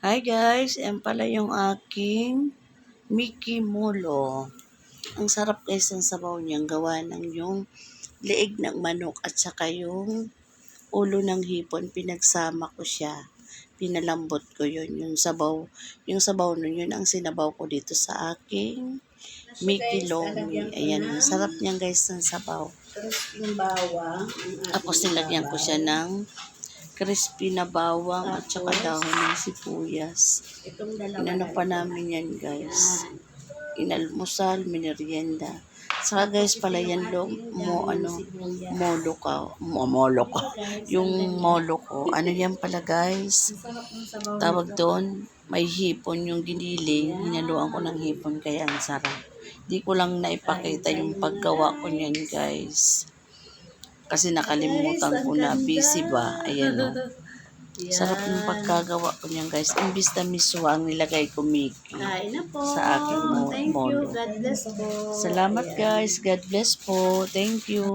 Hi guys, yan pala yung aking Mickey Molo. Ang sarap guys ng sabaw niyang gawa ng yung leeg ng manok at saka yung ulo ng hipon. Pinagsama ko siya. Pinalambot ko yun. Yung sabaw nun, yun ang sinabaw ko dito sa aking Mickey Lomi. Ayan, ang sarap niyan guys ng sabaw. Crispy bawang. Tapos nilagyan ko siya ng crispy na bawang at saka dahon ng sibuyas. Itong dalawa Inano pa namin yan guys. Inalmusal, merienda. Saka guys pala yan molo ko. Yung molo ko. Ano yan pala guys? Tawag doon, may hipon yung giniling. Hinaluan ko ng hipon kaya ang sarap. Di ko lang naipakita yung paggawa ko niyan guys. Kasi nakalimutan ko na, busy ba? Ayan o. Sarap ng pagkagawa ko niyan guys. Imbis na miswa ang nilagay ko Mickey sa aking molo. God bless po. Salamat guys. God bless po. Thank you.